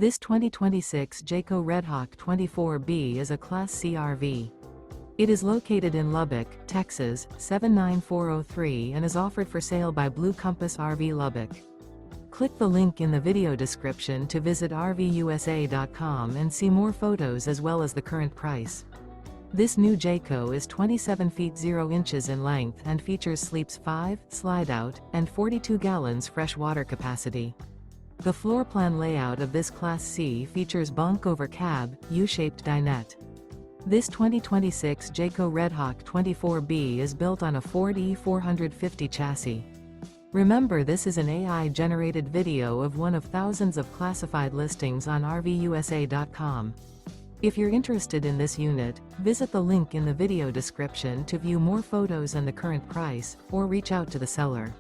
This 2026 Jayco Redhawk 24B is a Class C RV. It is located in Lubbock, Texas, 79403 and is offered for sale by Blue Compass RV Lubbock. Click the link in the video description to visit RVUSA.com and see more photos as well as the current price. This new Jayco is 27 feet 0 inches in length and features sleeps 5, slide-out, and 42 gallons fresh water capacity. The floor plan layout of this Class C features bunk over cab, U-shaped dinette. This 2026 Jayco Redhawk 24B is built on a Ford E450 chassis. Remember, this is an AI-generated video of one of thousands of classified listings on RVUSA.com. If you're interested in this unit, visit the link in the video description to view more photos and the current price, or reach out to the seller.